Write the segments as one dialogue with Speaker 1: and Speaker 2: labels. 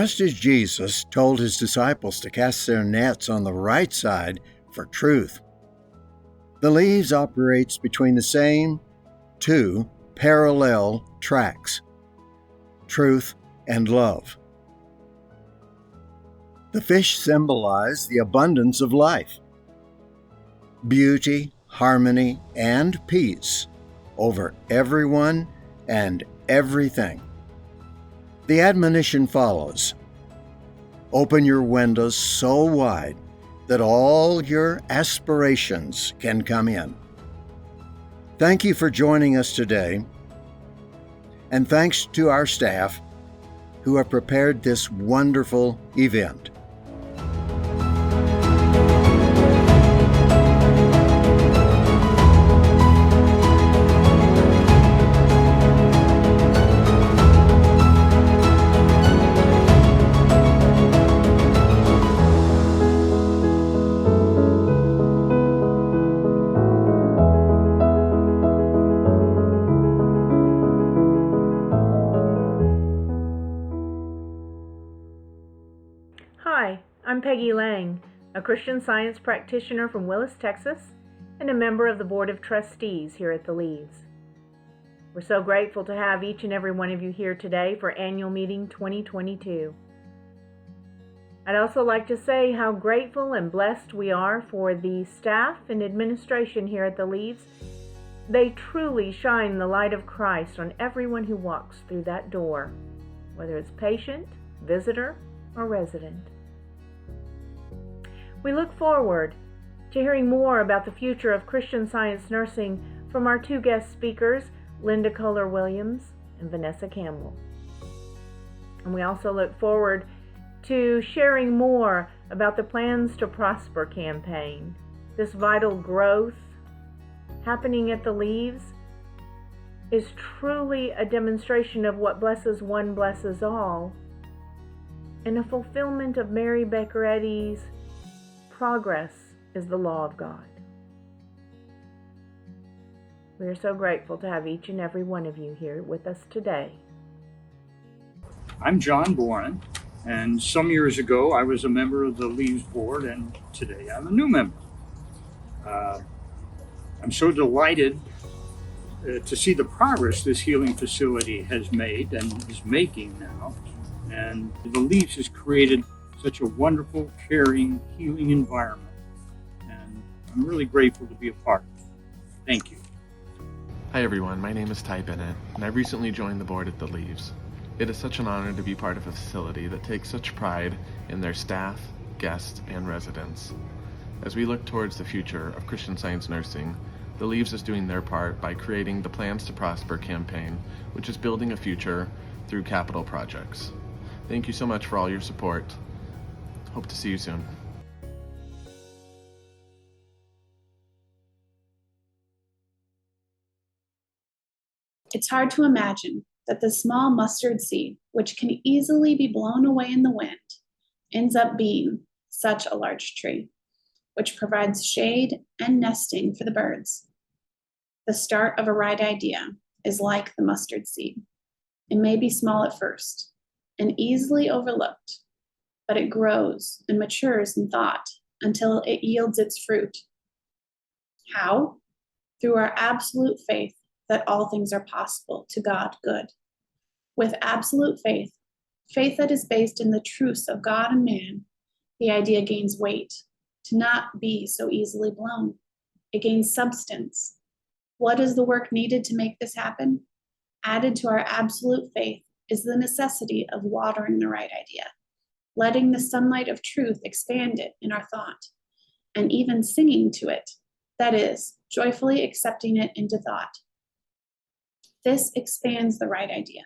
Speaker 1: Just as Jesus told his disciples to cast their nets on the right side for truth, the Leaves operates between the same two parallel tracks, truth and love. The fish symbolize the abundance of life, beauty, harmony, and peace over everyone and everything. The admonition follows: open your windows so wide that all your aspirations can come in. Thank you for joining us today, and thanks to our staff who have prepared this wonderful event.
Speaker 2: Hi, I'm Peggy Lang, a Christian Science practitioner from Willis, Texas, and a member of the Board of Trustees here at the Leaves. We're so grateful to have each and every one of you here today for Annual Meeting 2022. I'd also like to say how grateful and blessed we are for the staff and administration here at the Leaves. They truly shine the light of Christ on everyone who walks through that door, whether it's patient, visitor, or resident. We look forward to hearing more about the future of Christian Science nursing from our two guest speakers, Linda Kohler Williams and Vanessa Campbell. And we also look forward to sharing more about the Plans to Prosper campaign. This vital growth happening at the Leaves is truly a demonstration of what blesses one blesses all, and a fulfillment of Mary Baker Eddy's progress is the law of God. We are so grateful to have each and every one of you here with us today.
Speaker 3: I'm John Boren, and some years ago I was a member of the Leaves board, and today I'm a new member. I'm so delighted to see the progress this healing facility has made and is making now. And the Leaves has created such a wonderful, caring, healing environment. And I'm really grateful to be a part of it. Thank you.
Speaker 4: Hi everyone, my name is Ty Bennett, and I recently joined the board at the Leaves. It is such an honor to be part of a facility that takes such pride in their staff, guests, and residents. As we look towards the future of Christian Science nursing, the Leaves is doing their part by creating the Plans to Prosper campaign, which is building a future through capital projects. Thank you so much for all your support. Hope to see you soon.
Speaker 5: It's hard to imagine that the small mustard seed, which can easily be blown away in the wind, ends up being such a large tree, which provides shade and nesting for the birds. The start of a right idea is like the mustard seed. It may be small at first and easily overlooked, but it grows and matures in thought until it yields its fruit. How? Through our absolute faith that all things are possible to God good. With absolute faith, faith that is based in the truths of God and man, the idea gains weight to not be so easily blown. It gains substance. What is the work needed to make this happen? Added to our absolute faith is the necessity of watering the right idea, letting the sunlight of truth expand it in our thought, and even singing to it, that is, joyfully accepting it into thought. This expands the right idea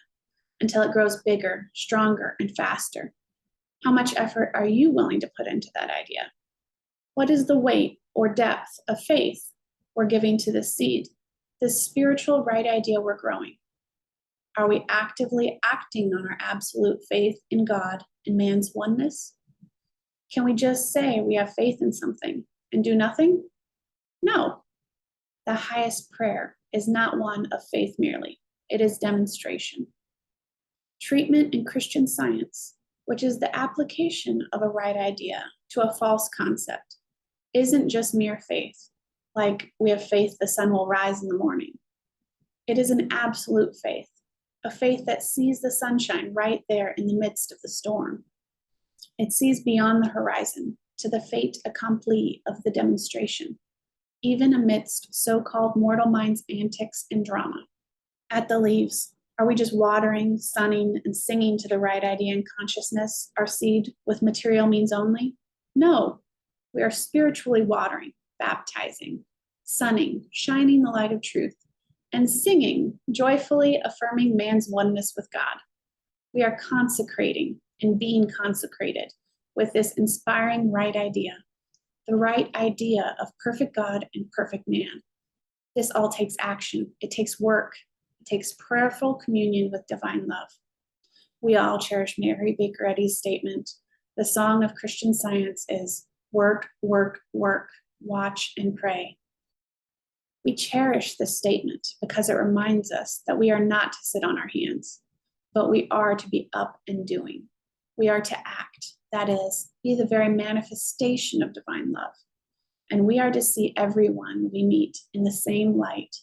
Speaker 5: until it grows bigger, stronger, and faster. How much effort are you willing to put into that idea? What is the weight or depth of faith we're giving to this seed, this spiritual right idea we're growing? Are we actively acting on our absolute faith in God and man's oneness? Can we just say we have faith in something and do nothing? No. The highest prayer is not one of faith merely. It is demonstration. Treatment in Christian Science which is the application of a right idea to a false concept, isn't just mere faith, like we have faith the sun will rise in the morning. It is an absolute faith, a faith that sees the sunshine right there in the midst of the storm. It sees beyond the horizon to the fait accompli of the demonstration, even amidst so-called mortal minds' antics and drama. At the Leaves, are we just watering, sunning, and singing to the right idea and consciousness, our seed with material means only? No, we are spiritually watering, baptizing, sunning, shining the light of truth, and singing, joyfully affirming man's oneness with God. We are consecrating and being consecrated with this inspiring right idea, the right idea of perfect God and perfect man. This all takes action. It takes work. It takes prayerful communion with divine love. We all cherish Mary Baker Eddy's statement. The song of Christian Science is work, work, work, watch and pray. We cherish this statement because it reminds us that we are not to sit on our hands, but we are to be up and doing. We are to act, that is, be the very manifestation of divine love. And we are to see everyone we meet in the same light.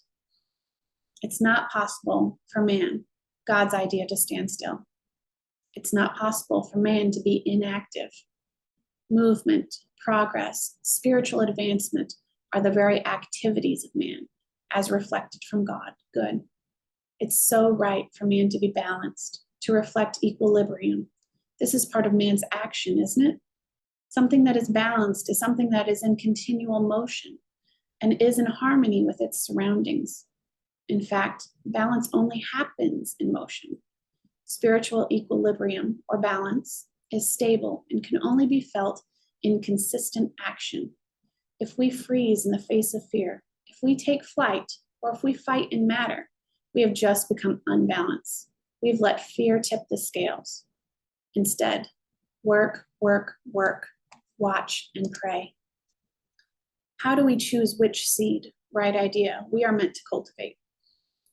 Speaker 5: It's not possible for man, God's idea, to stand still. It's not possible for man to be inactive. Movement, progress, spiritual advancement are the very activities of man, as reflected from God, good. It's so right for man to be balanced, to reflect equilibrium. This is part of man's action, isn't it? Something that is balanced is something that is in continual motion and is in harmony with its surroundings. In fact, balance only happens in motion. Spiritual equilibrium or balance is stable and can only be felt in consistent action. If we freeze in the face of fear, if we take flight, or if we fight in matter, we have just become unbalanced. We've let fear tip the scales. Instead, work, work, work, watch and pray. How do we choose which seed, right idea, we are meant to cultivate?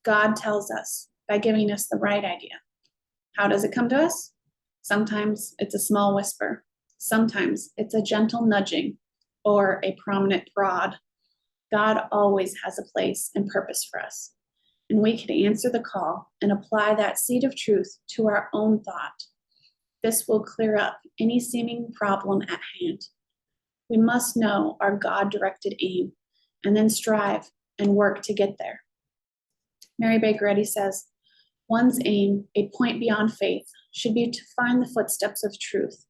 Speaker 5: God tells us by giving us the right idea. How does it come to us? Sometimes it's a small whisper. Sometimes it's a gentle nudging or a prominent prod. God always has a place and purpose for us, and we can answer the call and apply that seed of truth to our own thought. This will clear up any seeming problem at hand. We must know our God-directed aim and then strive and work to get there. Mary Baker Eddy says, one's aim, a point beyond faith, should be to find the footsteps of truth,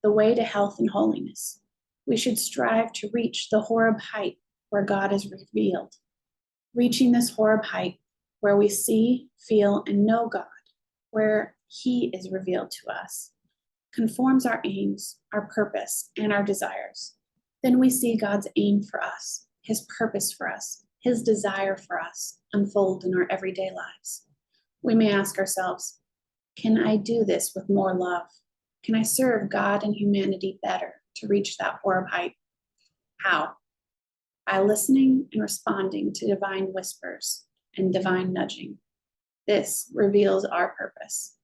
Speaker 5: the way to health and holiness. We should strive to reach the Horeb height where God is revealed. Reaching this Horeb height where we see, feel, and know God, where He is revealed to us, conforms our aims, our purpose, and our desires. Then we see God's aim for us, His purpose for us, His desire for us unfold in our everyday lives. We may ask ourselves, can I do this with more love? Can I serve God and humanity better to reach that Horeb height? How? By listening and responding to divine whispers and divine nudging. This reveals our purpose.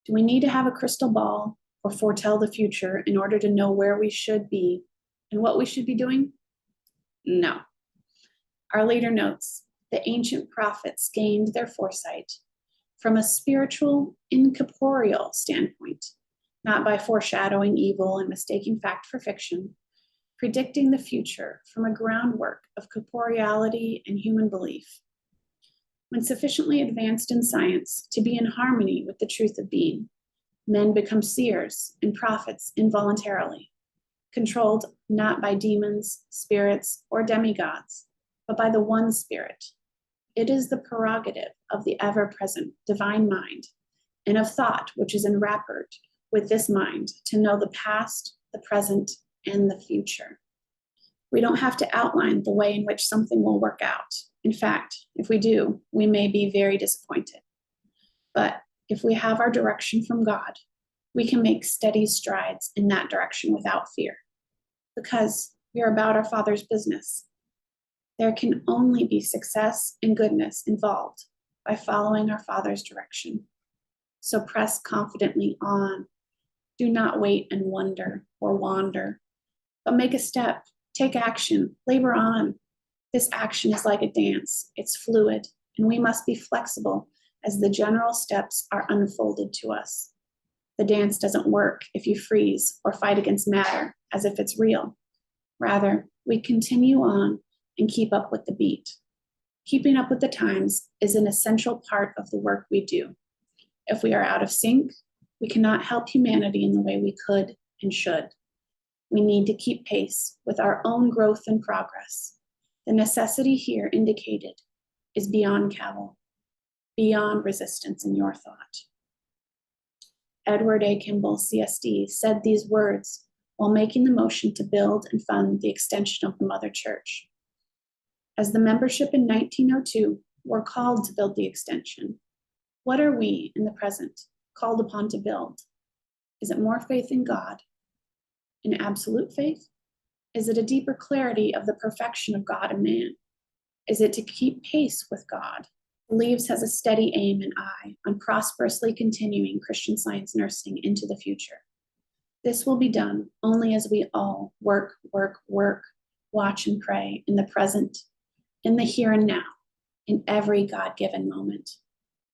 Speaker 5: Do we need to have a crystal ball or foretell the future in order to know where we should be and what we should be doing? No. Our leader notes, the ancient prophets gained their foresight from a spiritual, incorporeal standpoint, not by foreshadowing evil and mistaking fact for fiction, predicting the future from a groundwork of corporeality and human belief. When sufficiently advanced in science to be in harmony with the truth of being, men become seers and prophets involuntarily, controlled not by demons, spirits, or demigods, but by the one Spirit. It is the prerogative of the ever-present divine mind and of thought which is enwrappered with this mind to know the past, the present, and the future. We don't have to outline the way in which something will work out. In fact, if we do, we may be very disappointed. But if we have our direction from God, we can make steady strides in that direction without fear, because we are about our Father's business. There can only be success and goodness involved by following our Father's direction. So press confidently on. Do not wait and wonder or wander, but make a step, take action, labor on. This action is like a dance. It's fluid, and we must be flexible as the general steps are unfolded to us. The dance doesn't work if you freeze or fight against matter as if it's real. Rather, we continue on and keep up with the beat. Keeping up with the times is an essential part of the work we do. If we are out of sync, we cannot help humanity in the way we could and should. We need to keep pace with our own growth and progress. The necessity here indicated is beyond cavil, beyond resistance in your thought. Edward A. Campbell, CSD, said these words while making the motion to build and fund the extension of the Mother Church. As the membership in 1902 were called to build the extension, what are we in the present called upon to build? Is it more faith in God? An absolute faith? Is it a deeper clarity of the perfection of God and man? Is it to keep pace with God? Leaves has a steady aim and eye on prosperously continuing Christian Science nursing into the future. This will be done only as we all work, watch and pray in the present, in the here and now, in every God-given moment.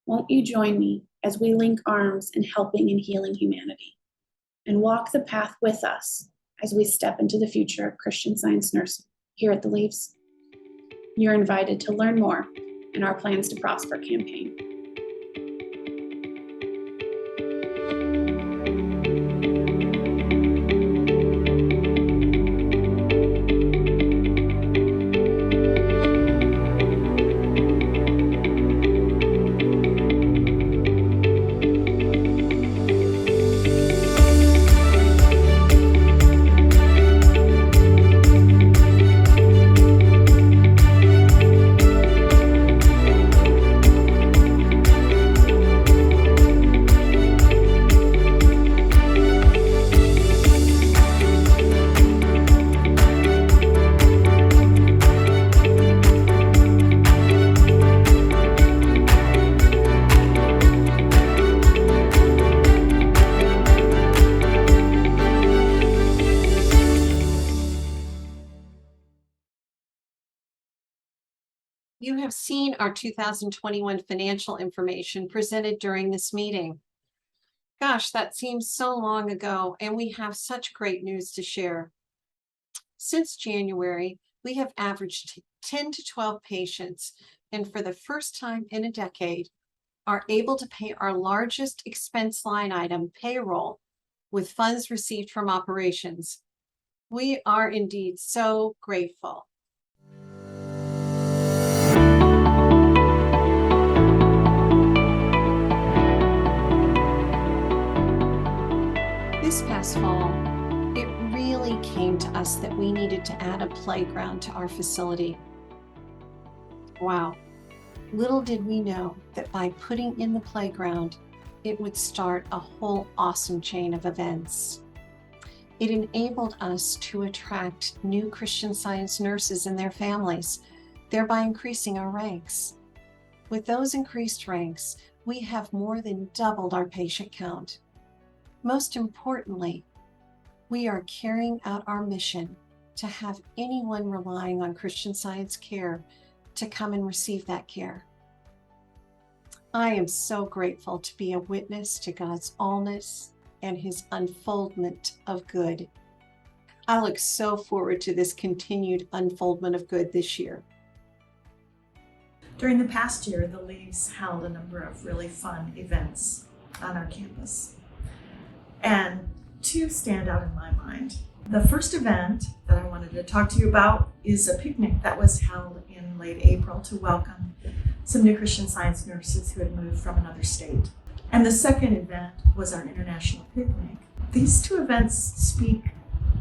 Speaker 5: Won't you join me as we link arms in helping and healing humanity, and walk the path with us as we step into the future of Christian Science nursing here at the Leaves? You're invited to learn more in our Plans to Prosper campaign.
Speaker 6: You have seen our 2021 financial information presented during this meeting. Gosh, that seems so long ago, and we have such great news to share. Since January, we have averaged 10 to 12 patients, and for the first time in a decade, are able to pay our largest expense line item, payroll, with funds received from operations. We are indeed so grateful. This past fall, it really came to us that we needed to add a playground to our facility. Wow. Little did we know that by putting in the playground, it would start a whole awesome chain of events. It enabled us to attract new Christian Science nurses and their families, thereby increasing our ranks. With those increased ranks, we have more than doubled our patient count. Most importantly, we are carrying out our mission to have anyone relying on Christian Science care to come and receive that care. I am so grateful to be a witness to God's allness and His unfoldment of good. I look so forward to this continued unfoldment of good this year.
Speaker 7: During the past year, the Leaves held a number of really fun events on our campus. And two stand out in my mind. The first event that I wanted to talk to you about is a picnic that was held in late April to welcome some new Christian Science nurses who had moved from another state. And the second event was our international picnic. These two events speak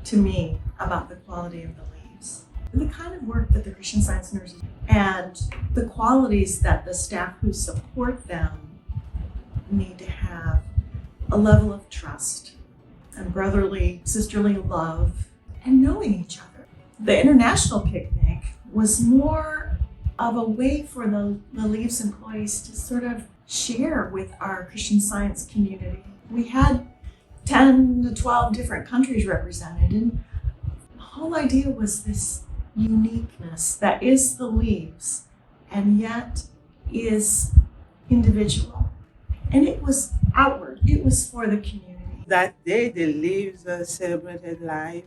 Speaker 7: to me about the quality of the Leaves, the kind of work that the Christian Science nurses do, and the qualities that the staff who support them need to have: a level of trust and brotherly, sisterly love, and knowing each other. The international picnic was more of a way for the Leaves employees to sort of share with our Christian Science community. We had 10 to 12 different countries represented, and the whole idea was this uniqueness that is the leaves and yet is individual. And it was outward, it was for the community.
Speaker 8: That day, the Leaves celebrated life,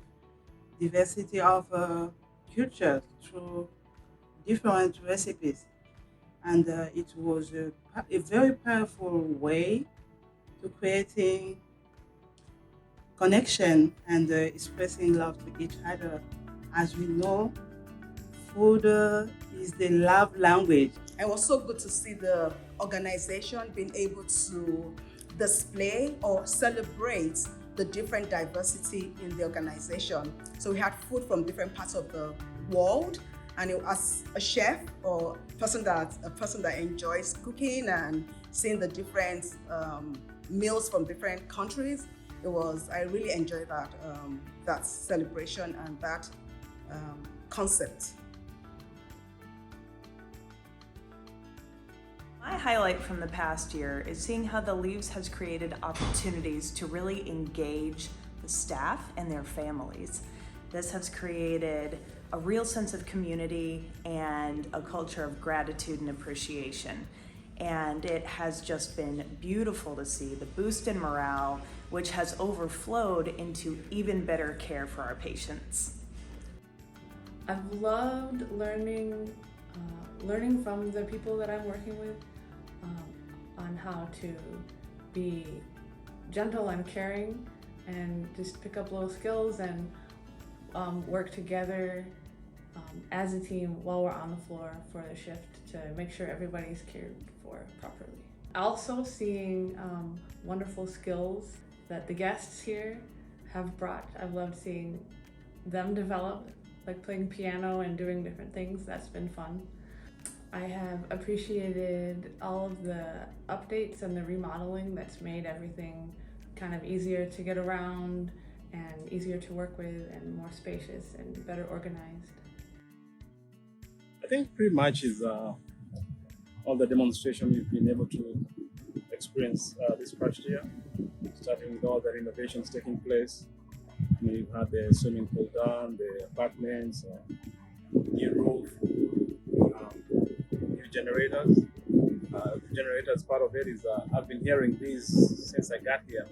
Speaker 8: diversity of cultures through different recipes. And it was a very powerful way to creating connection and expressing love to each other. As we know, food is the love language.
Speaker 9: It was so good to see the organization being able to display or celebrate the different diversity in the organization. So we had food from different parts of the world, and as a chef or a person that enjoys cooking and seeing the different meals from different countries, I really enjoyed that celebration and that concept.
Speaker 10: My highlight from the past year is seeing how the Leaves has created opportunities to really engage the staff and their families. This has created a real sense of community and a culture of gratitude and appreciation. And it has just been beautiful to see the boost in morale, which has overflowed into even better care for our patients.
Speaker 11: I've loved learning from the people that I'm working with on how to be gentle and caring and just pick up little skills and work together as a team while we're on the floor for the shift to make sure everybody's cared for properly. Also seeing wonderful skills that the guests here have brought. I've loved seeing them develop, like playing piano and doing different things. That's been fun. I have appreciated all of the updates and the remodeling that's made everything kind of easier to get around and easier to work with and more spacious and better organized.
Speaker 12: I think pretty much is all the demonstration we've been able to experience this past year, starting with all the renovations taking place. We've had the swimming pool done, the apartments, new roof, new generators. The generators part of it is I've been hearing these since I got here.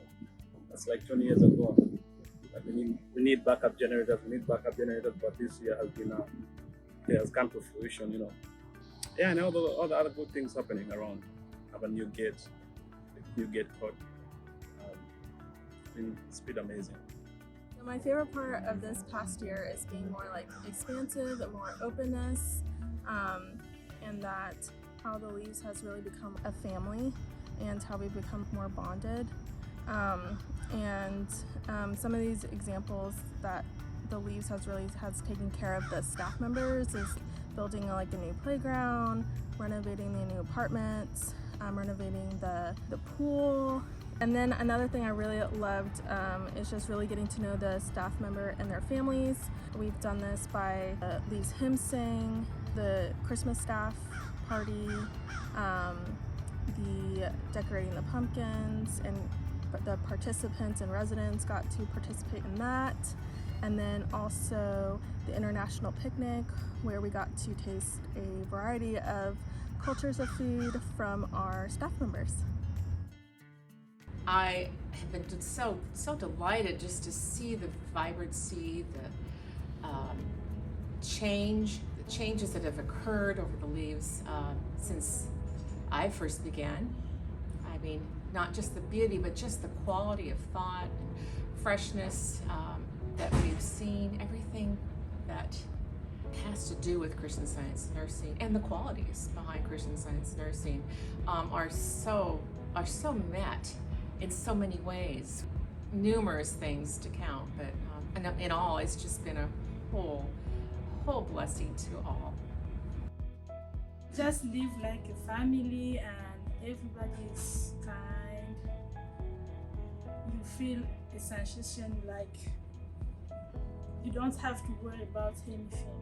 Speaker 12: That's like 20 years ago. Like we need backup generators, but this year has come to fruition, you know. Yeah, and all the other good things happening around. Have a new gate code. It's been amazing.
Speaker 13: My favorite part of this past year is being more like expansive and more openness, and that how the Leaves has really become a family and how we've become more bonded. Some of these examples that the Leaves has taken care of the staff members is building like a new playground, renovating the new apartments, renovating the pool. And then another thing I really loved is just really getting to know the staff member and their families. We've done this by the Leaves hymn sing, the Christmas staff party, the decorating the pumpkins, and the participants and residents got to participate in that. And then also the international picnic, where we got to taste a variety of cultures of food from our staff members.
Speaker 14: I have been so delighted just to see the vibrancy, the changes that have occurred over the Leaves since I first began. I mean, not just the beauty, but just the quality of thought and freshness that we've seen, everything that has to do with Christian Science nursing and the qualities behind Christian Science nursing are so met in so many ways. Numerous things to count, but in all, it's just been a whole blessing to all.
Speaker 15: Just live like a family and everybody is kind. You feel a sensation like you don't have to worry about anything.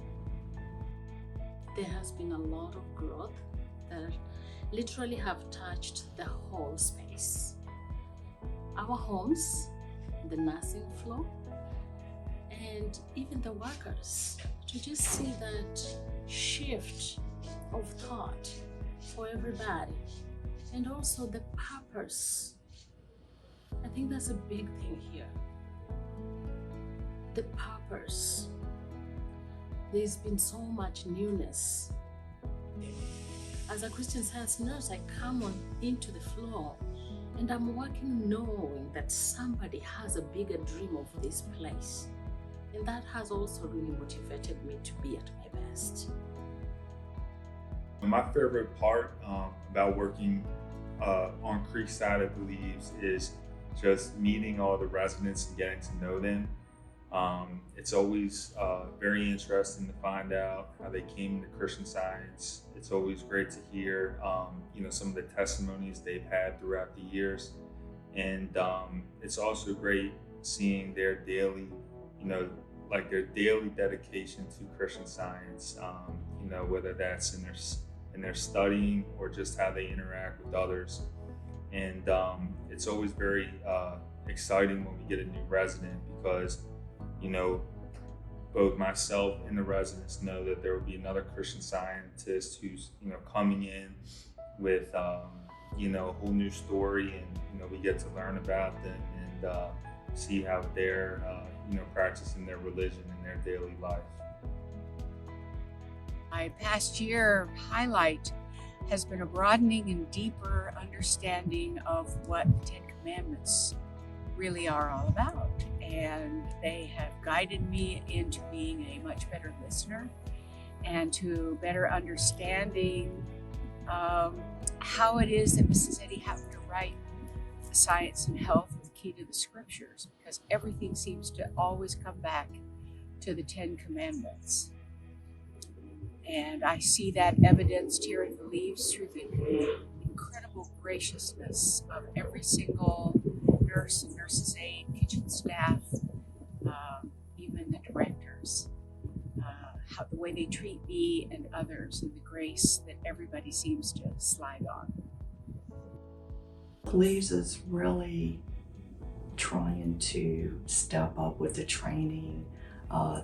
Speaker 16: There has been a lot of growth that literally have touched the whole space. Our homes, the nursing floor, and even the workers, to just see that shift of thought for everybody, and also the purpose. I think that's a big thing here. The purpose. There's been so much newness. As a Christian Science nurse, I come on into the floor and I'm working knowing that somebody has a bigger dream of this place. And that has also really motivated me to be at my best.
Speaker 17: My favorite part about working on Creekside, I believe, is just meeting all the residents and getting to know them. It's always very interesting to find out how they came to Christian Science. It's always great to hear, some of the testimonies they've had throughout the years. And it's also great seeing their daily, their daily dedication to Christian Science, whether that's in their studying or just how they interact with others. And it's always very exciting when we get a new resident because, both myself and the residents know that there will be another Christian Scientist who's, coming in with, a whole new story, and, we get to learn about them and see how they're, practicing their religion in their daily life.
Speaker 18: My past year highlight has been a broadening and deeper understanding of what the Ten Commandments really are all about. And they have guided me into being a much better listener and to better understanding how it is that Mrs. Eddy happened to write the Science and Health with Key to the Scriptures, because everything seems to always come back to the Ten Commandments. And I see that evidenced here in the Leaves through the incredible graciousness of every single nurse and nurse's aide, kitchen staff, even the directors, how the way they treat me and others, and the grace that everybody seems to slide on.
Speaker 19: Leaves is really trying to step up with the training.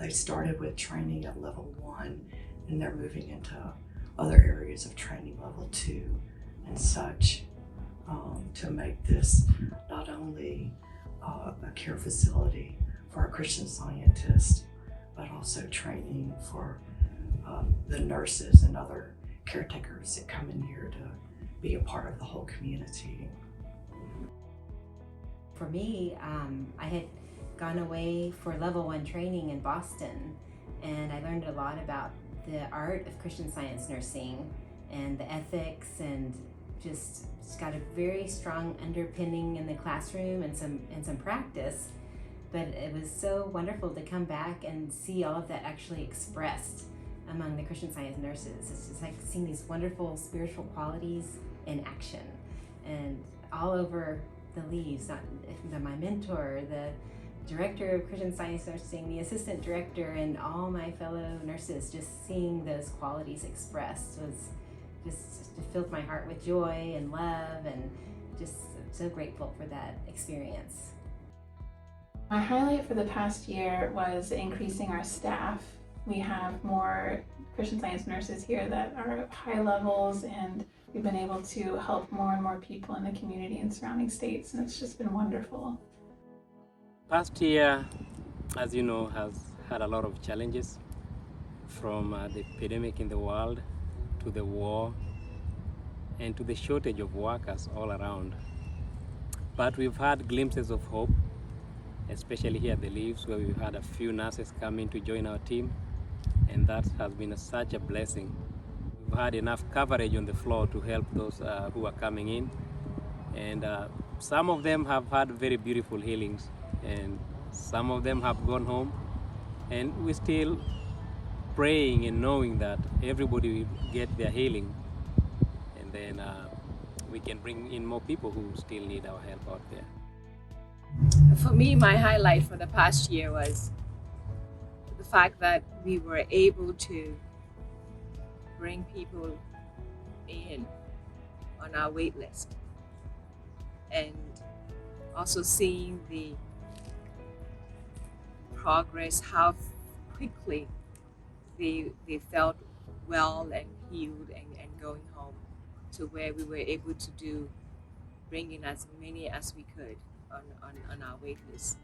Speaker 19: They started with training at level 1, and they're moving into other areas of training, level 2 and such, to make this not only a care facility for our Christian Scientists, but also training for the nurses and other caretakers that come in here to be a part of the whole community.
Speaker 20: For me, I had gone away for level 1 training in Boston, and I learned a lot about the art of Christian Science nursing and the ethics, and just got a very strong underpinning in the classroom and some practice. But it was so wonderful to come back and see all of that actually expressed among the Christian Science nurses. It's just like seeing these wonderful spiritual qualities in action, and all over the Leaves. My mentor, the director of Christian Science nursing, the assistant director, and all my fellow nurses, just seeing those qualities expressed was just filled my heart with joy and love, and just so grateful for that experience.
Speaker 21: My highlight for the past year was increasing our staff. We have more Christian Science nurses here that are at high levels, and we've been able to help more and more people in the community and surrounding states, and it's just been wonderful.
Speaker 22: Past year, as you know, has had a lot of challenges, from the epidemic in the world to the war and to the shortage of workers all around. But we've had glimpses of hope, especially here at the Leaves, where we've had a few nurses come in to join our team, and that has been such a blessing. We've had enough coverage on the floor to help those who are coming in, and some of them have had very beautiful healings, and some of them have gone home, and we're still praying and knowing that everybody will get their healing, and then we can bring in more people who still need our help out there.
Speaker 23: For me, my highlight for the past year was the fact that we were able to bring people in on our wait list. And also seeing the progress, how quickly they felt well and healed and going home, to where we were able to bring in as many as we could on our wait list.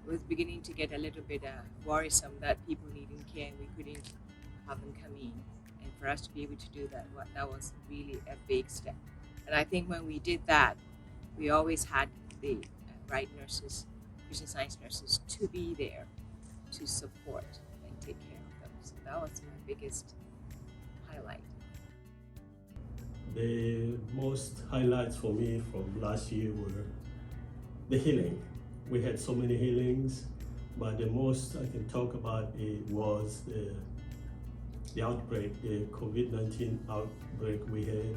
Speaker 23: It was beginning to get a little bit worrisome that people needing care and we couldn't have them come in. And for us to be able to do that, that was really a big step. And I think when we did that, we always had the right nurses, Christian Science nurses, to be there to support and take care of them. So that was my biggest highlight.
Speaker 1: The most highlights for me from last year were the healing. We had so many healings, but the most I can talk about it was the outbreak, the COVID-19 outbreak we had.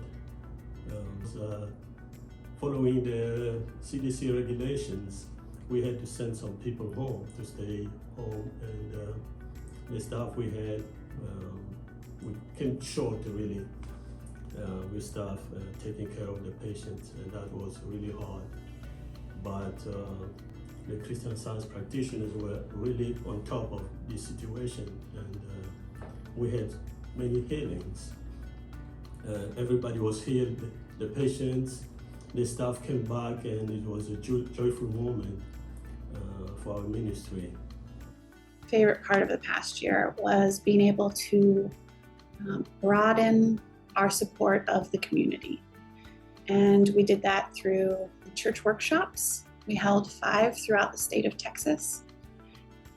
Speaker 1: Following the CDC regulations, we had to send some people home to stay home, and the staff we had, we came short really with staff taking care of the patients, and that was really hard. But the Christian Science practitioners were really on top of the situation, and we had many healings. Everybody was healed, the patients, the staff came back, and it was a joyful moment for our ministry.
Speaker 5: Favorite part of the past year was being able to broaden our support of the community. And we did that through church workshops. We held 5 throughout the state of Texas.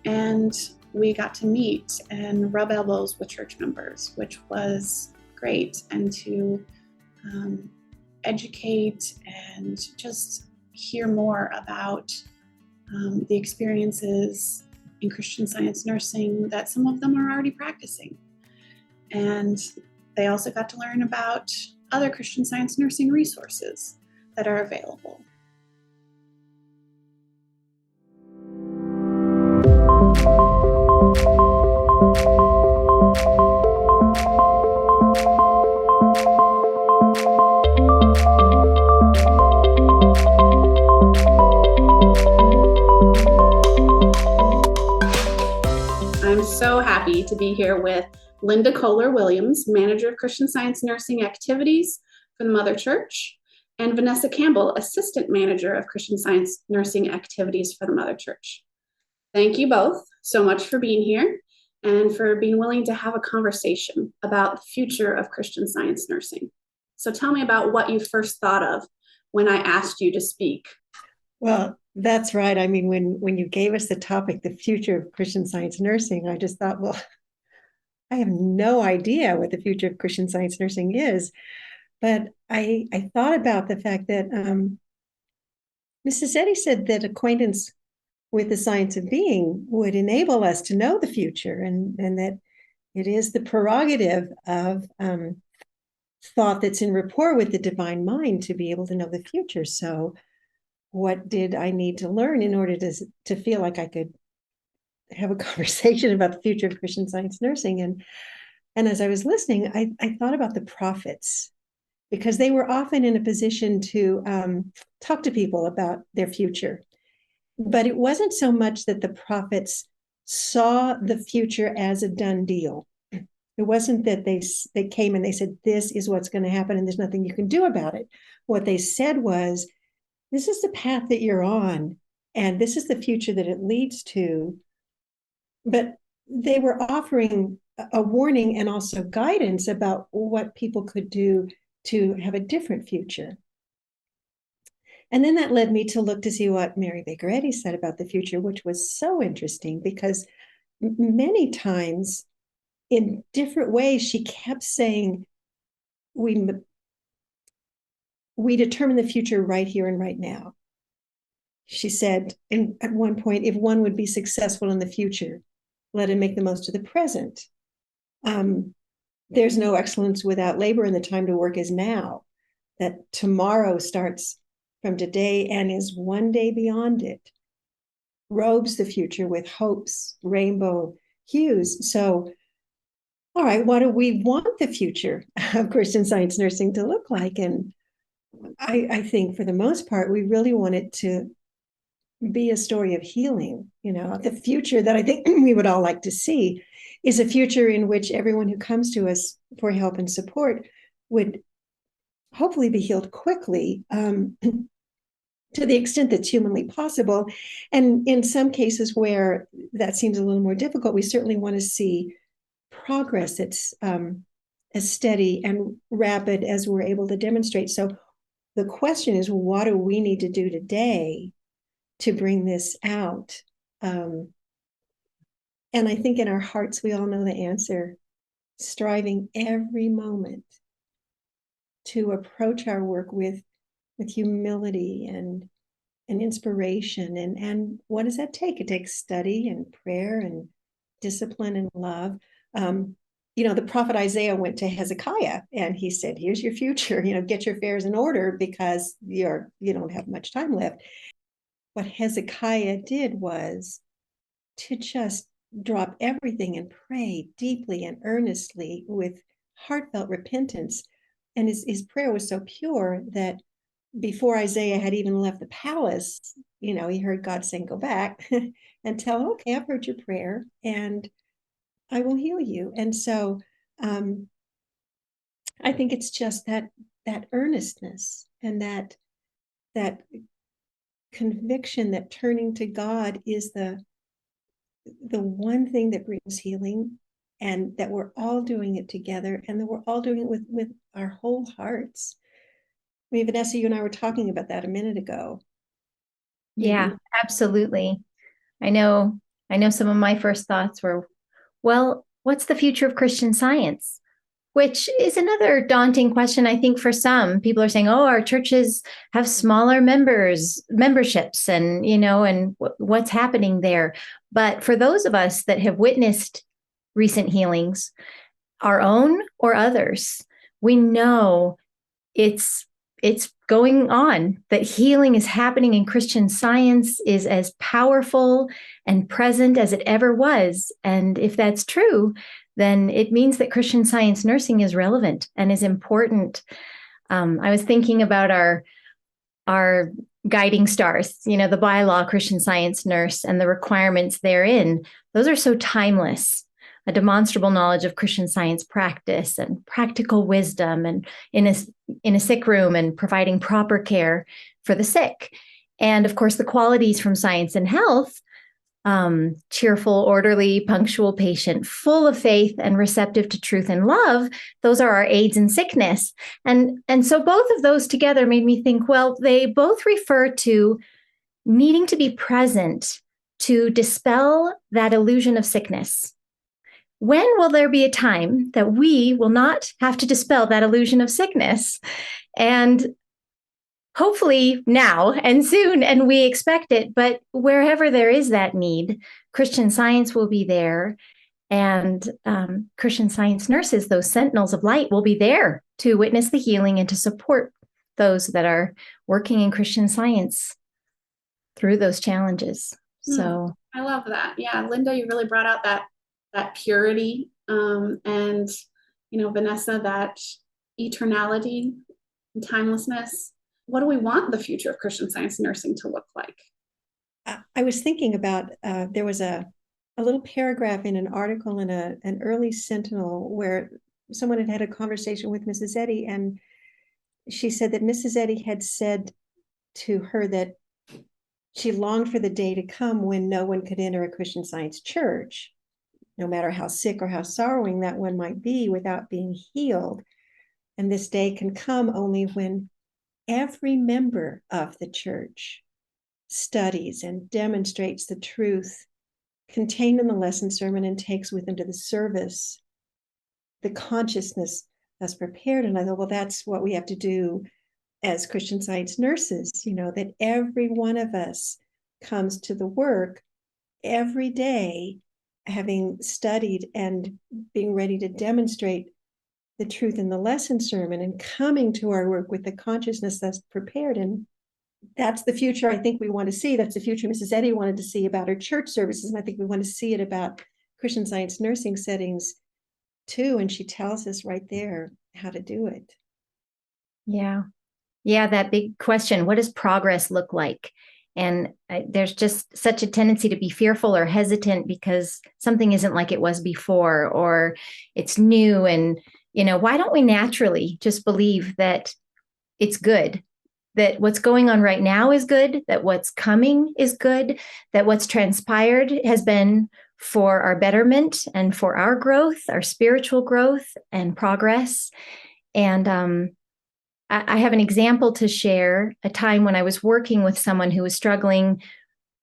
Speaker 5: And we got to meet and rub elbows with church members, which was great, and to educate and just hear more about the experiences in Christian Science nursing that some of them are already practicing. And they also got to learn about other Christian Science nursing resources that are available. I'm so happy to be here with Linda Kohler Williams, Manager of Christian Science Nursing Activities for the Mother Church, and Vanessa Campbell, Assistant Manager of Christian Science Nursing Activities for the Mother Church. Thank you both so much for being here and for being willing to have a conversation about the future of Christian Science nursing. So tell me about what you first thought of when I asked you to speak.
Speaker 6: Well, that's right. I mean, when you gave us the topic, the future of Christian Science nursing, I just thought, well, I have no idea what the future of Christian Science nursing is. But I thought about the fact that Mrs. Eddy said that acquaintance with the science of being would enable us to know the future, and that it is the prerogative of thought that's in rapport with the divine mind to be able to know the future. So what did I need to learn in order to feel like I could have a conversation about the future of Christian Science nursing? And as I was listening, I thought about the prophets, because they were often in a position to talk to people about their future. But it wasn't so much that the prophets saw the future as a done deal. It wasn't that they came and they said, this is what's going to happen and there's nothing you can do about it. What they said was, this is the path that you're on, and this is the future that it leads to. But they were offering a warning and also guidance about what people could do to have a different future. And then that led me to look to see what Mary Baker Eddy said about the future, which was so interesting, because many times in different ways, she kept saying, we determine the future right here and right now. She said at one point, if one would be successful in the future, let him make the most of the present. There's no excellence without labor, and the time to work is now. That tomorrow starts from today and is one day beyond it. Robes the future with hopes, rainbow hues. So
Speaker 2: all right, what do we want the future of Christian Science nursing to look like? And I think for the most part, we really want it to be a story of healing. The future that I think we would all like to see is a future in which everyone who comes to us for help and support would hopefully be healed quickly, to the extent that's humanly possible. And in some cases where that seems a little more difficult, we certainly want to see progress that's as steady and rapid as we're able to demonstrate. So the question is, what do we need to do today to bring this out? And I think in our hearts, we all know the answer, striving every moment to approach our work with humility and inspiration. And what does that take? It takes study and prayer and discipline and love. The prophet Isaiah went to Hezekiah and he said, here's your future, get your affairs in order because you don't have much time left. What Hezekiah did was to just drop everything and pray deeply and earnestly with heartfelt repentance. And his prayer was so pure that before Isaiah had even left the palace, he heard God saying, go back and tell him, okay, I've heard your prayer and I will heal you. And so I think it's just that earnestness and that conviction that turning to God is the one thing that brings healing, and that we're all doing it together, and that we're all doing it with our whole hearts. I mean, Vanessa, you and I were talking about that a minute ago.
Speaker 3: Yeah, absolutely. I know some of my first thoughts were, well, what's the future of Christian Science? Which is another daunting question, I think, for some. People are saying, oh, our churches have smaller memberships and, and what's happening there. But for those of us that have witnessed recent healings, our own or others, we know it's going on, that healing is happening in Christian Science is as powerful and present as it ever was. And if that's true, then it means that Christian Science nursing is relevant and is important. I was thinking about our guiding stars, the bylaw Christian Science nurse and the requirements therein. Those are so timeless. A demonstrable knowledge of Christian Science practice and practical wisdom, and in a sick room and providing proper care for the sick. And of course, the qualities from Science and Health, cheerful, orderly, punctual, patient, full of faith and receptive to truth and love. Those are our aids in sickness. And so both of those together made me think, well, they both refer to needing to be present to dispel that illusion of sickness. When will there be a time that we will not have to dispel that illusion of sickness? And hopefully now and soon, and we expect it, but wherever there is that need, Christian Science will be there. And Christian Science nurses, those sentinels of light, will be there to witness the healing and to support those that are working in Christian Science through those challenges. So
Speaker 5: I love that. Yeah, Linda, you really brought out that purity, and Vanessa, that eternality and timelessness. What do we want the future of Christian Science nursing to look like?
Speaker 2: I was thinking about there was a little paragraph in an article in an early Sentinel where someone had had a conversation with Mrs. Eddy, and she said that Mrs. Eddy had said to her that she longed for the day to come when no one could enter a Christian Science church, no matter how sick or how sorrowing that one might be, without being healed. And this day can come only when every member of the church studies and demonstrates the truth contained in the lesson sermon and takes with them to the service the consciousness that's prepared. And I thought, well, that's what we have to do as Christian Science nurses, that every one of us comes to the work every day having studied and being ready to demonstrate the truth in the lesson sermon, and coming to our work with the consciousness that's prepared. And that's the future I think we want to see. That's the future Mrs. Eddy wanted to see about her church services. And I think we want to see it about Christian Science nursing settings too, and she tells us right there how to do it.
Speaker 3: Yeah. Yeah, that big question, what does progress look like? And there's just such a tendency to be fearful or hesitant because something isn't like it was before, or it's new. And, why don't we naturally just believe that it's good, that what's going on right now is good, that what's coming is good, that what's transpired has been for our betterment and for our growth, our spiritual growth and progress. And I have an example to share, a time when I was working with someone who was struggling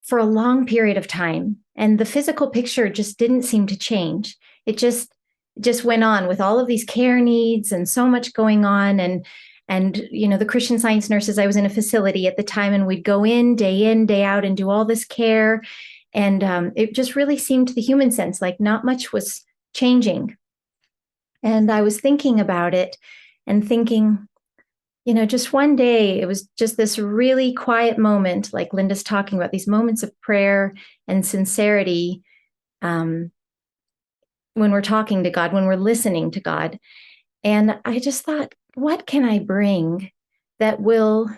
Speaker 3: for a long period of time, and the physical picture just didn't seem to change. It just went on with all of these care needs and so much going on. And the Christian Science nurses, I was in a facility at the time, and we'd go in, day out, and do all this care. And it just really seemed, to the human sense, like not much was changing. And I was thinking about it and thinking, just one day, it was just this really quiet moment, like Linda's talking about, these moments of prayer and sincerity when we're talking to God, when we're listening to God. And I just thought, what can I bring that will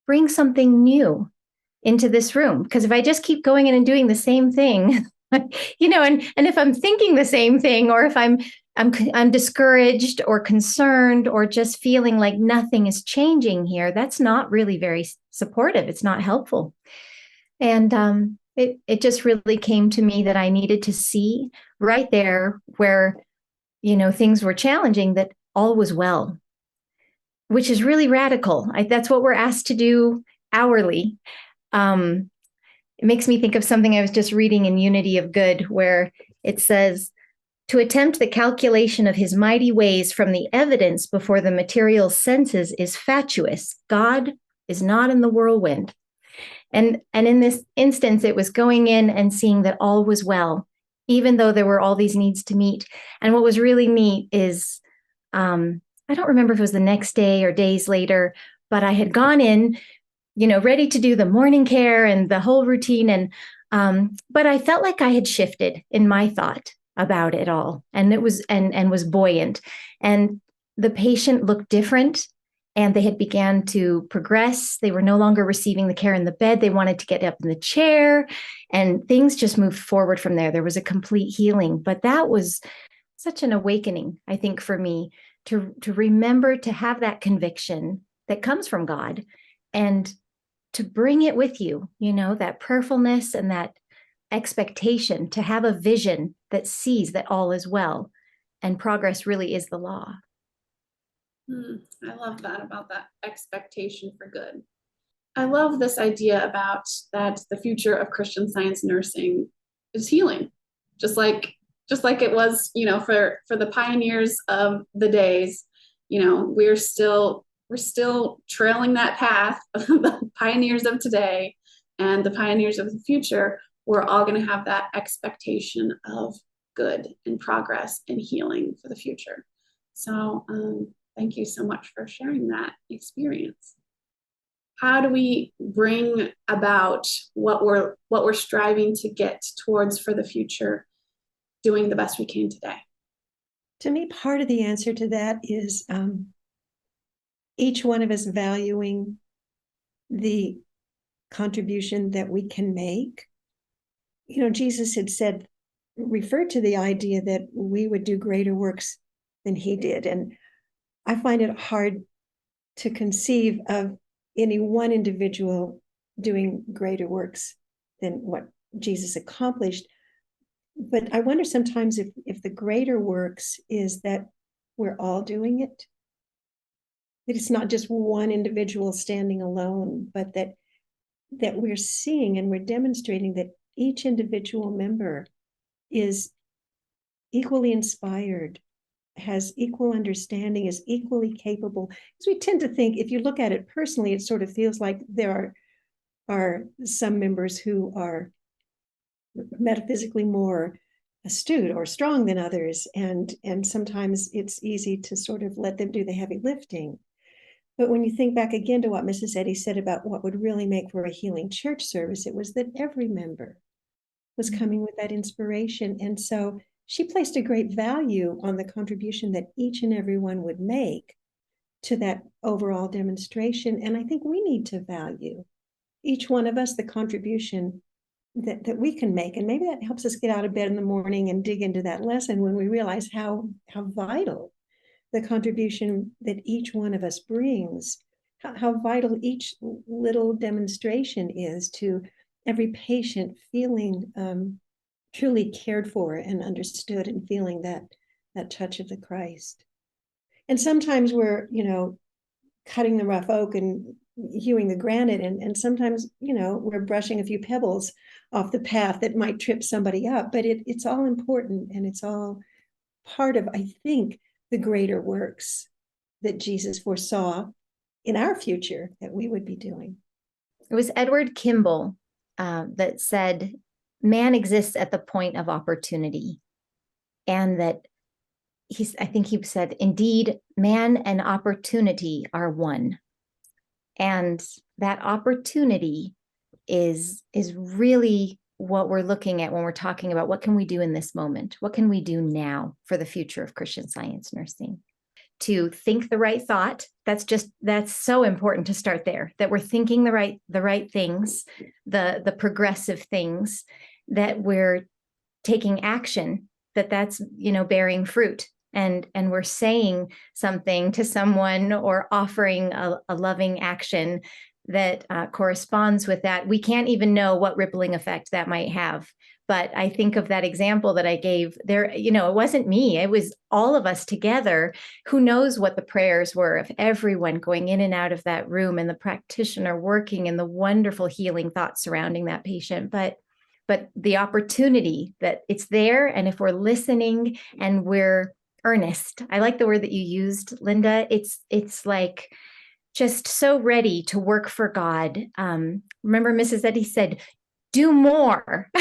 Speaker 3: bring something new into this room? Because if I just keep going in and doing the same thing, and if I'm thinking the same thing, or if I'm discouraged or concerned or just feeling like nothing is changing here, that's not really very supportive. It's not helpful. And it just really came to me that I needed to see right there where, things were challenging, that all was well, which is really radical. That's what we're asked to do hourly. It makes me think of something I was just reading in Unity of Good, where it says, to attempt the calculation of his mighty ways from the evidence before the material senses is fatuous. God is not in the whirlwind. And in this instance, it was going in and seeing that all was well, even though there were all these needs to meet. And what was really neat is, I don't remember if it was the next day or days later, but I had gone in, ready to do the morning care and the whole routine. But I felt like I had shifted in my thought about it all. And it was, and was buoyant. And the patient looked different, and they had began to progress. They were no longer receiving the care in the bed. They wanted to get up in the chair, and things just moved forward from there. There was a complete healing. But that was such an awakening, I think, for me to remember to have that conviction that comes from God, and to bring it with you, that prayerfulness and that expectation, to have a vision that sees that all is well and progress really is the law.
Speaker 5: I love that, about that expectation for good. I love this idea about that the future of Christian Science nursing is healing, just like it was, for the pioneers of the days. We're still trailing that path of the pioneers of today and the pioneers of the future. We're all going to have that expectation of good and progress and healing for the future. So thank you so much for sharing that experience. How do we bring about what we're striving to get towards for the future, doing the best we can today?
Speaker 2: To me, part of the answer to that is each one of us valuing the contribution that we can make. Jesus had referred to the idea that we would do greater works than he did. And I find it hard to conceive of any one individual doing greater works than what Jesus accomplished. But I wonder sometimes if the greater works is that we're all doing it. That it's not just one individual standing alone, but that we're seeing and we're demonstrating that each individual member is equally inspired, has equal understanding, is equally capable. Because we tend to think, if you look at it personally, it sort of feels like there are some members who are metaphysically more astute or strong than others, and sometimes it's easy to sort of let them do the heavy lifting. But when you think back again to what Mrs. Eddy said about what would really make for a healing church service, it was that every member was coming with that inspiration. And so she placed a great value on the contribution that each and every one would make to that overall demonstration. And I think we need to value, each one of us, the contribution that we can make. And maybe that helps us get out of bed in the morning and dig into that lesson when we realize how vital the contribution that each one of us brings, how vital each little demonstration is to every patient feeling truly cared for and understood, and feeling that touch of the Christ. And sometimes we're, cutting the rough oak and hewing the granite, and sometimes, we're brushing a few pebbles off the path that might trip somebody up, but it's all important, and it's all part of, I think, the greater works that Jesus foresaw in our future that we would be doing.
Speaker 3: It was Edward Campbell that said, man exists at the point of opportunity. And that I think he said, indeed, man and opportunity are one. And that opportunity is really what we're looking at when we're talking about what can we do in this moment? What can we do now for the future of Christian Science nursing? To think the right thought. That's so important to start there, that we're thinking the right things, the progressive things, that we're taking action, that's bearing fruit, and we're saying something to someone or offering a loving action that corresponds with that. We can't even know what rippling effect that might have. But I think of that example that I gave there, it wasn't me, it was all of us together. Who knows what the prayers were of everyone going in and out of that room, and the practitioner working, and the wonderful healing thoughts surrounding that patient. But the opportunity that it's there, and if we're listening and we're earnest, I like the word that you used, Linda, it's like just so ready to work for God. Remember Mrs. Eddy said, do more.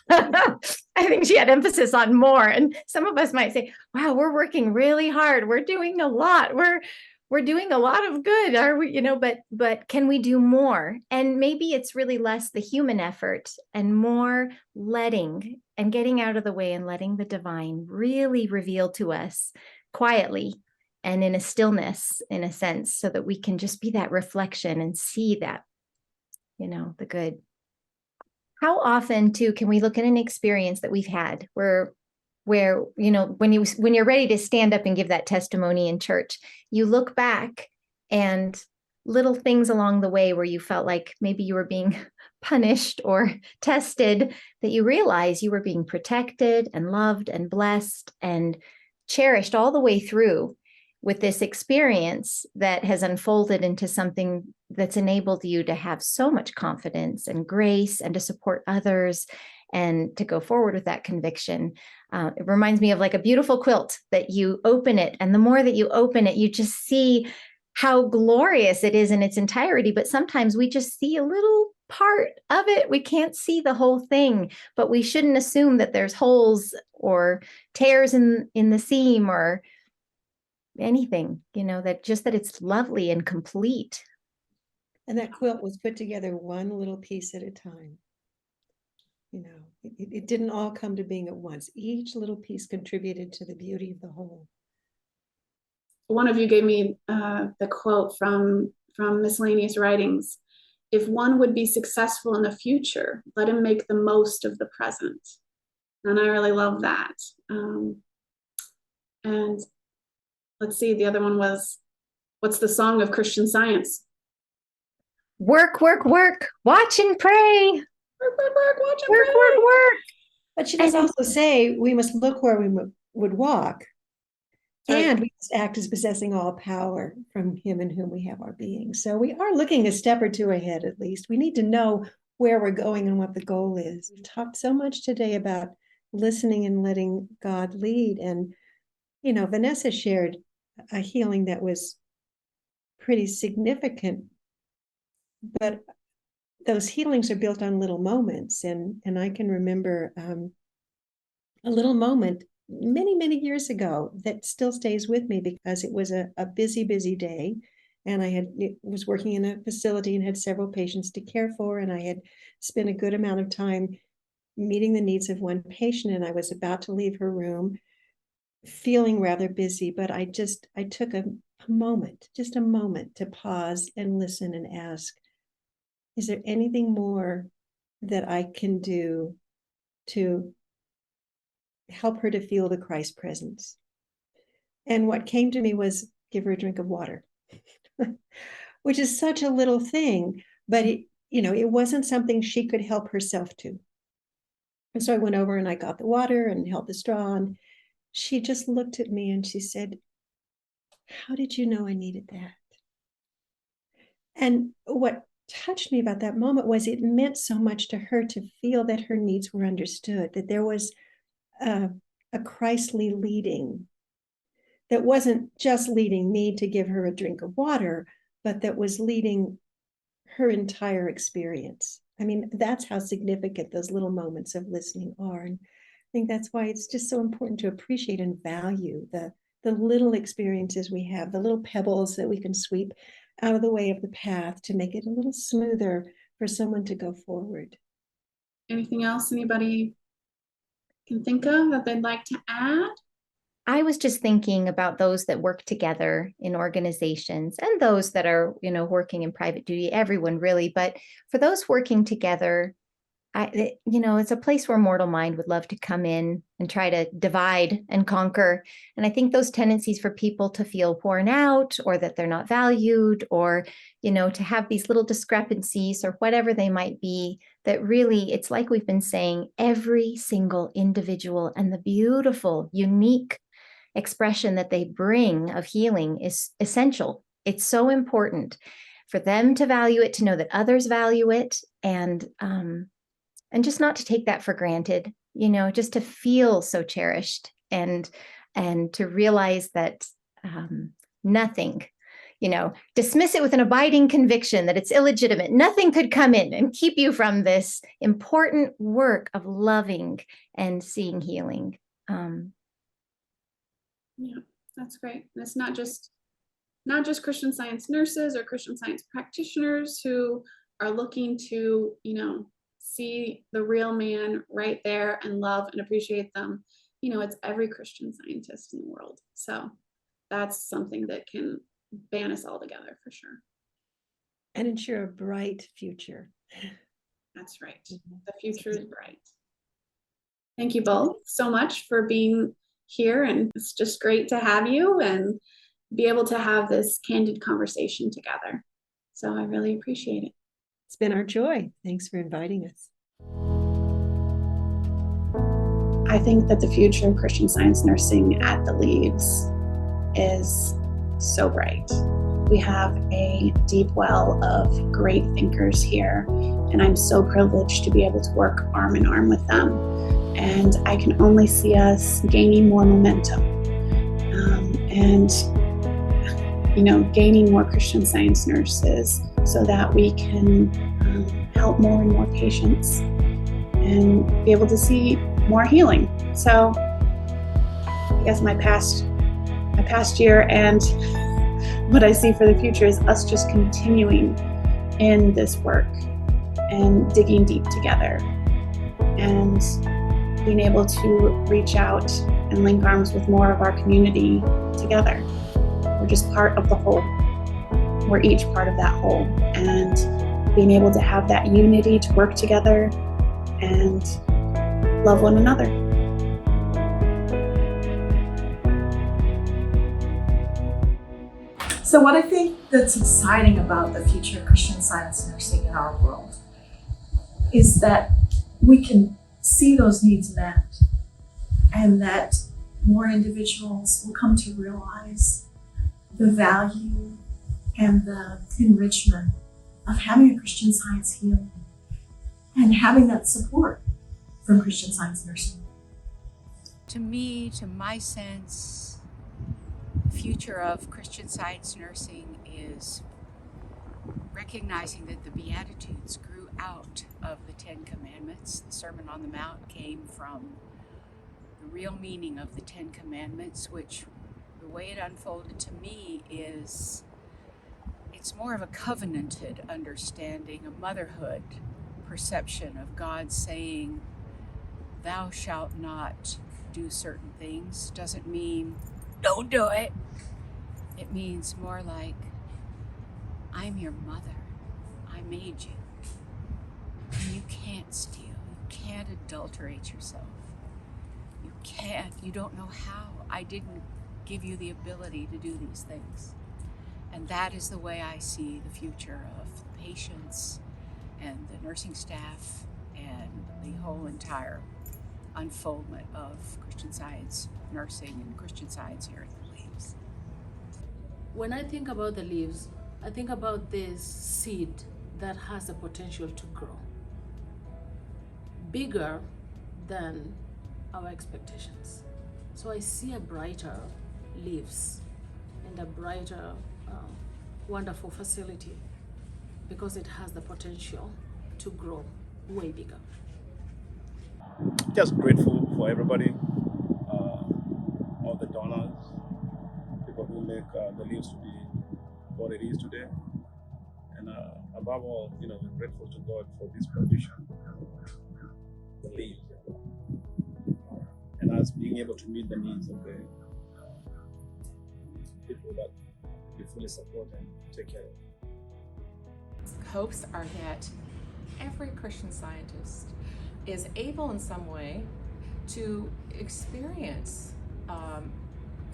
Speaker 3: I think she had emphasis on more. And some of us might say, wow, we're working really hard. We're doing a lot. We're doing a lot of good. Are we, but can we do more? And maybe it's really less the human effort and more letting and getting out of the way and letting the divine really reveal to us quietly and in a stillness, in a sense, so that we can just be that reflection and see that, the good. How often too can we look at an experience that we've had where when you're ready to stand up and give that testimony in church, you look back and little things along the way where you felt like maybe you were being punished or tested, that you realize you were being protected and loved and blessed and cherished all the way through with this experience that has unfolded into something that's enabled you to have so much confidence and grace and to support others and to go forward with that conviction. It reminds me of like a beautiful quilt that you open it, and the more that you open it, you just see how glorious it is in its entirety. But sometimes we just see a little part of it. We can't see the whole thing, but we shouldn't assume that there's holes or tears in the seam or anything, that it's lovely and complete.
Speaker 2: And that quilt was put together one little piece at a time. It didn't all come to being at once. Each little piece contributed to the beauty of the whole.
Speaker 5: One of you gave me the quote from Miscellaneous Writings. If one would be successful in the future, let him make the most of the present. And I really love that. And let's see, the other one was, what's the song of Christian Science?
Speaker 3: Work, work, work, watch and pray.
Speaker 5: Work, work, work, watch and
Speaker 3: work,
Speaker 5: pray.
Speaker 3: work, work.
Speaker 2: But she does also say we must look where we would walk. And we must act as possessing all power from him in whom we have our being. So we are looking a step or two ahead, at least. We need to know where we're going and what the goal is. We've talked so much today about listening and letting God lead. And, Vanessa shared a healing that was pretty significant, but those healings are built on little moments. And I can remember a little moment many, many years ago that still stays with me, because it was a busy, busy day. And I was working in a facility and had several patients to care for. And I had spent a good amount of time meeting the needs of one patient, and I was about to leave her room, feeling rather busy, but I took a moment, just a moment to pause and listen and ask, is there anything more that I can do to help her to feel the Christ presence? And what came to me was give her a drink of water, which is such a little thing, but it wasn't something she could help herself to. And so I went over and I got the water and held the straw, and she just looked at me and she said, "How did you know I needed that?" And what touched me about that moment was it meant so much to her to feel that her needs were understood, that there was a Christly leading that wasn't just leading me to give her a drink of water, but that was leading her entire experience. I mean, that's how significant those little moments of listening are. And I think that's why it's just so important to appreciate and value the little experiences we have, the little pebbles that we can sweep out of the way of the path to make it a little smoother for someone to go forward.
Speaker 5: Anything else anybody can think of that they'd like to add?
Speaker 3: I was just thinking about those that work together in organizations and those that are, working in private duty, everyone really. But for those working together, it's a place where mortal mind would love to come in and try to divide and conquer. And I think those tendencies for people to feel worn out or that they're not valued or, to have these little discrepancies or whatever they might be, that really, it's like we've been saying, every single individual and the beautiful, unique expression that they bring of healing is essential. It's so important for them to value it, to know that others value it, and just not to take that for granted, just to feel so cherished and to realize that nothing, dismiss it with an abiding conviction that it's illegitimate. Nothing could come in and keep you from this important work of loving and seeing healing.
Speaker 5: Yeah, that's great. And it's not just Christian Science nurses or Christian Science practitioners who are looking to, see the real man right there and love and appreciate them. It's every Christian Scientist in the world. So that's something that can band us all together for sure.
Speaker 2: And ensure a bright future.
Speaker 5: That's right. The future is bright. Thank you both so much for being here, and it's just great to have you and be able to have this candid conversation together. So I really appreciate it.
Speaker 2: It's been our joy. Thanks for inviting us.
Speaker 5: I think that the future of Christian Science nursing at the Leaves is so bright. We have a deep well of great thinkers here, and I'm so privileged to be able to work arm in arm with them. And I can only see us gaining more momentum and gaining more Christian Science nurses so that we can help more and more patients and be able to see more healing. So I guess my past year and what I see for the future is us just continuing in this work and digging deep together and being able to reach out and link arms with more of our community together. We're just part of the whole. We're each part of that whole, and being able to have that unity to work together and love one another.
Speaker 4: So what I think that's exciting about the future of Christian Science nursing in our world is that we can see those needs met and that more individuals will come to realize the value and the enrichment of having a Christian Science healing and having that support from Christian Science nursing.
Speaker 18: To me, to my sense, the future of Christian Science nursing is recognizing that the Beatitudes grew out of the Ten Commandments. The Sermon on the Mount came from the real meaning of the Ten Commandments, which the way it unfolded to me is it's more of a covenanted understanding, a motherhood perception of God saying, thou shalt not do certain things doesn't mean don't do it. It means more like, I'm your mother. I made you. And you can't steal. You can't adulterate yourself. You don't know how. I didn't give you the ability to do these things. And that is the way I see the future of the patients and the nursing staff and the whole entire unfoldment of Christian Science nursing and Christian Science here at the Leaves.
Speaker 16: When I think about the Leaves, I think about this seed that has the potential to grow bigger than our expectations. So I see a brighter Leaves and a brighter, wonderful facility because it has the potential to grow way bigger.
Speaker 12: Just grateful for everybody, all the donors, people who make the Leaves to be what it is today. And above all, we're grateful to God for this provision, the Leaves, and us being able to meet the needs of the people that we fully support and take care of.
Speaker 14: Hopes are that every Christian Scientist is able in some way to experience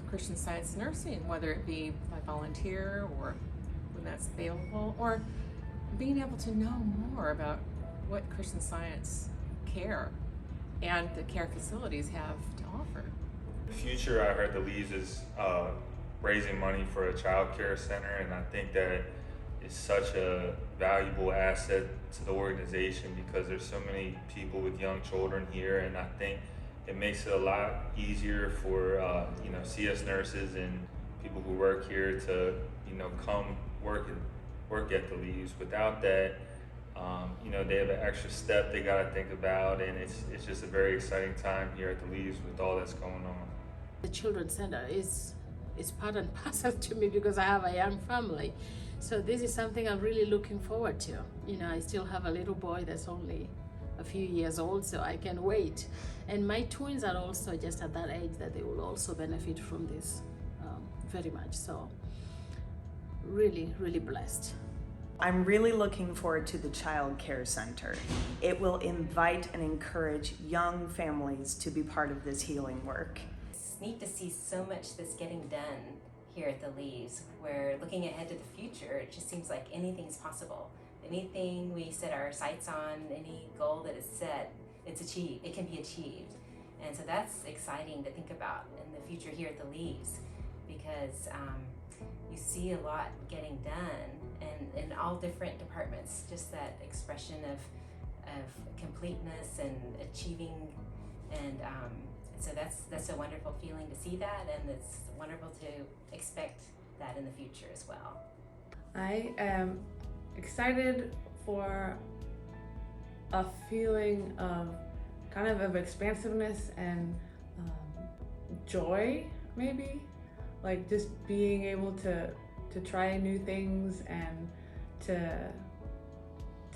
Speaker 14: Christian Science nursing, whether it be by volunteer or when that's available, or being able to know more about what Christian Science care and the care facilities have to offer.
Speaker 17: In the future, I heard the Leaves is raising money for a child care center, and I think that is such a valuable asset to the organization because there's so many people with young children here, and I think it makes it a lot easier for CS nurses and people who work here to come work at the Leaves. Without that, they have an extra step they got to think about, and it's just a very exciting time here at the Leaves with all that's going on.
Speaker 16: The Children's Center is part and parcel to me because I have a young family. So this is something I'm really looking forward to. I still have a little boy that's only a few years old, so I can wait. And my twins are also just at that age that they will also benefit from this very much. So really, really blessed.
Speaker 10: I'm really looking forward to the Child Care Center. It will invite and encourage young families to be part of this healing work.
Speaker 20: It's neat to see so much that's getting done here at the Leaves. We're looking ahead to the future. It just seems like anything's possible. Anything we set our sights on, any goal that is set, it can be achieved. And so that's exciting to think about in the future here at the Leaves, because you see a lot getting done and in all different departments, just that expression of completeness and achieving, and so that's a wonderful feeling to see that, and it's wonderful to expect that in the future as well.
Speaker 11: I am excited for a feeling of kind of expansiveness and joy, maybe, like just being able to try new things and to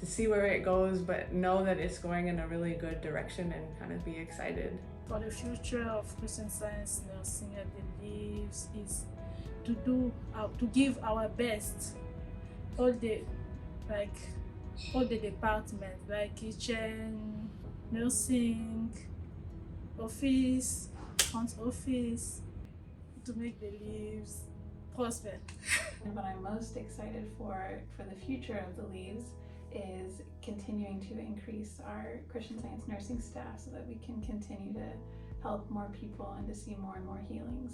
Speaker 11: see where it goes, but know that it's going in a really good direction and kind of be excited.
Speaker 15: For the future of Christian Science nursing at the Leaves is to give our best. All the departments like kitchen, nursing, office, front office, to make the Leaves prosper.
Speaker 21: What I'm most excited for the future of the Leaves is continuing to increase our Christian Science nursing staff so that we can continue to help more people and to see more and more healings.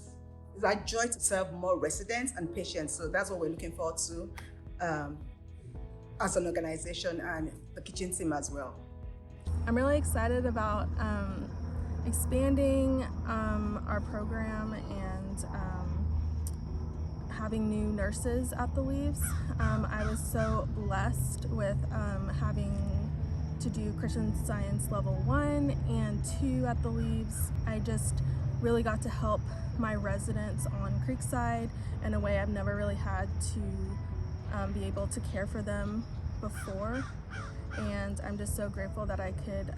Speaker 7: It's our joy to serve more residents and patients, so that's what we're looking forward to as an organization and the kitchen team as well.
Speaker 13: I'm really excited about expanding our program and having new nurses at the Leaves. I was so blessed with having to do Christian Science level 1 and 2 at the Leaves. I just really got to help my residents on Creekside in a way I've never really had to be able to care for them before. And I'm just so grateful that I could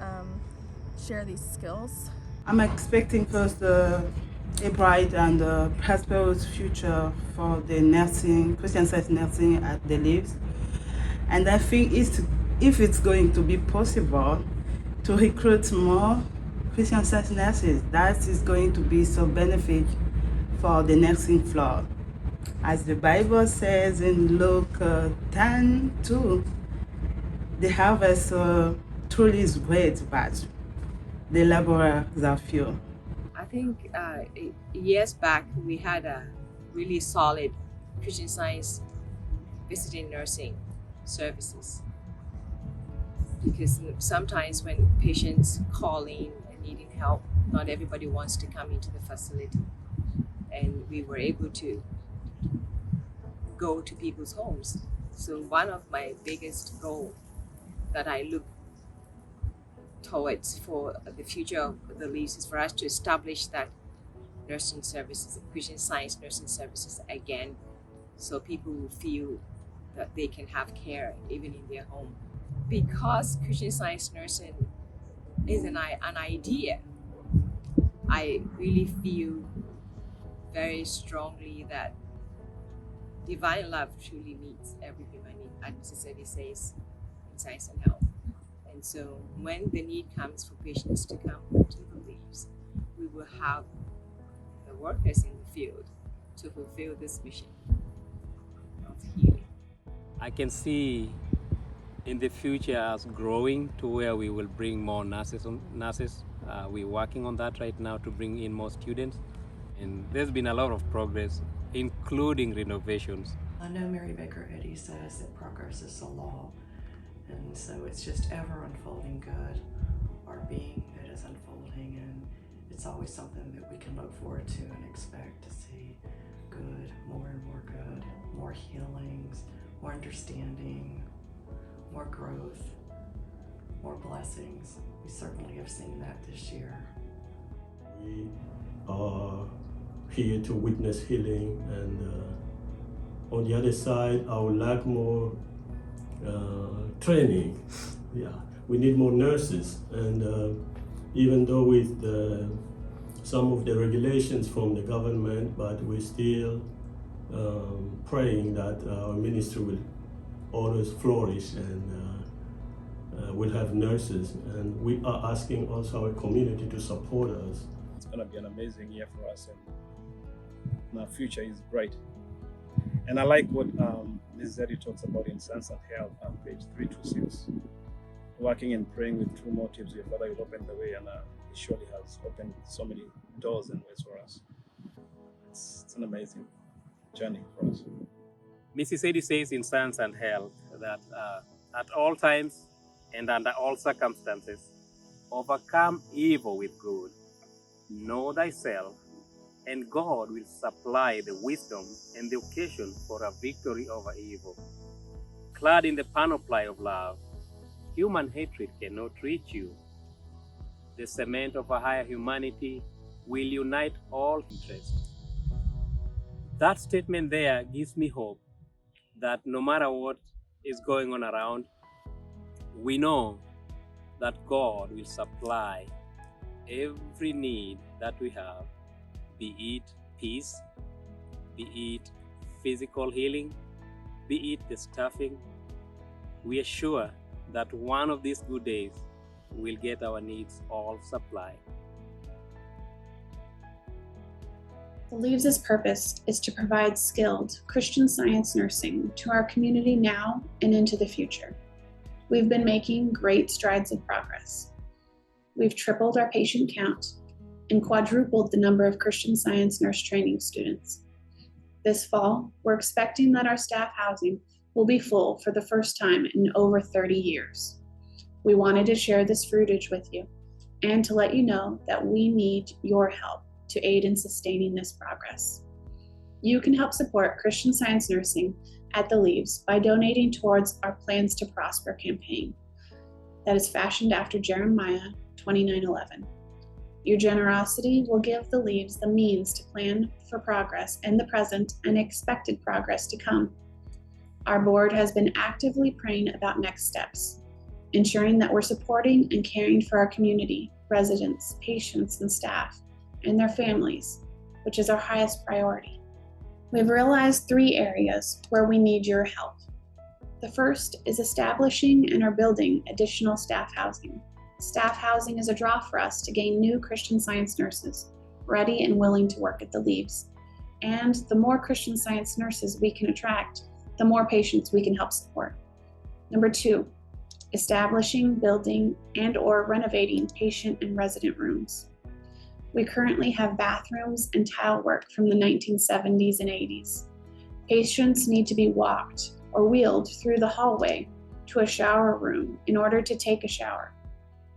Speaker 13: share these skills.
Speaker 8: I'm expecting first a bright and prosperous future for the nursing, Christian Science nursing at the Leaves. And I think if it's going to be possible to recruit more Christian Science nurses, that is going to be so beneficial for the nursing floor. As the Bible says in Luke 10:2, the harvest truly is great, but the laborers are few.
Speaker 23: I think years back we had a really solid Christian Science visiting nursing services, because sometimes when patients call in and needing help, not everybody wants to come into the facility, and we were able to go to people's homes. So one of my biggest goals that I look towards for the future of the Leaves is for us to establish that nursing services, Christian Science nursing services again, so people will feel that they can have care even in their home. Because Christian Science nursing is an idea, I really feel very strongly that divine love truly meets every human need, as Mrs. Eddy says in Science and Health. And so when the need comes for patients to come to the Leaves, we will have the workers in the field to fulfill this mission of healing.
Speaker 22: I can see in the future us growing to where we will bring more nurses. We're working on that right now to bring in more students. And there's been a lot of progress, including renovations.
Speaker 9: I know Mary Baker Eddy says that progress is a law, and so it's just ever unfolding good. Our being that is unfolding, and it's always something that we can look forward to and expect to see good, more and more good, more healings, more understanding, more growth, more blessings. We certainly have seen that this year.
Speaker 1: We are here to witness healing, and on the other side, I would like more training. Yeah, we need more nurses, and even though with some of the regulations from the government, but we're still praying that our ministry will always flourish, and we'll have nurses, and we are asking also our community to support us.
Speaker 12: It's going to be an amazing year for us, and our future is bright. And I like what Ms. Eddy talks about in Science and Health on page 326. Working and praying with true motives, your Father will open the way, and He surely has opened so many doors and ways for us. It's an amazing journey for us.
Speaker 22: Mrs. Eddy says in Science and Health that at all times and under all circumstances, overcome evil with good. Know thyself, and God will supply the wisdom and the occasion for a victory over evil. Clad in the panoply of love, human hatred cannot reach you. The cement of a higher humanity will unite all interests. That statement there gives me hope that no matter what is going on around, we know that God will supply every need that we have, be it peace, be it physical healing, be it the staffing. We are sure that one of these good days we'll get our needs all supplied.
Speaker 5: The Leaves' purpose is to provide skilled Christian Science nursing to our community now and into the future. We've been making great strides of progress. We've tripled our patient count and quadrupled the number of Christian Science nurse training students. This fall, we're expecting that our staff housing will be full for the first time in over 30 years. We wanted to share this fruitage with you and to let you know that we need your help to aid in sustaining this progress. You can help support Christian Science nursing at the Leaves by donating towards our Plans to Prosper campaign that is fashioned after Jeremiah 29:11. Your generosity will give the Leaves the means to plan for progress in the present and expected progress to come. Our board has been actively praying about next steps. ensuring that we're supporting and caring for our community, residents, patients, and staff, and their families, which is our highest priority. We've realized 3 areas where we need your help. The first is establishing and or building additional staff housing. Staff housing is a draw for us to gain new Christian Science nurses, ready and willing to work at the Leaves. And the more Christian Science nurses we can attract, the more patients we can help support. Number 2, establishing, building, and or renovating patient and resident rooms. We currently have bathrooms and tile work from the 1970s and 80s. Patients need to be walked or wheeled through the hallway to a shower room in order to take a shower.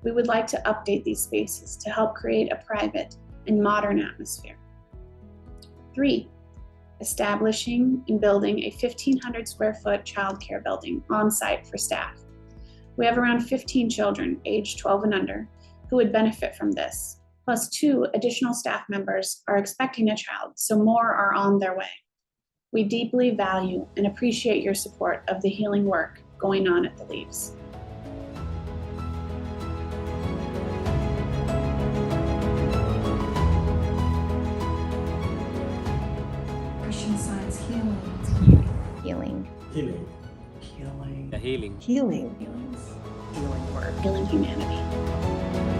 Speaker 5: We would like to update these spaces to help create a private and modern atmosphere. 3, establishing and building a 1,500 square foot childcare building on site for staff. We have around 15 children aged 12 and under who would benefit from this, plus 2 additional staff members are expecting a child, so more are on their way. We deeply value and appreciate your support of the healing work going on at the Leaves.
Speaker 4: Christian Science healing.
Speaker 2: Healing.
Speaker 1: Healing.
Speaker 22: The healing.
Speaker 2: Healing.
Speaker 10: Healing work.
Speaker 5: Healing humanity.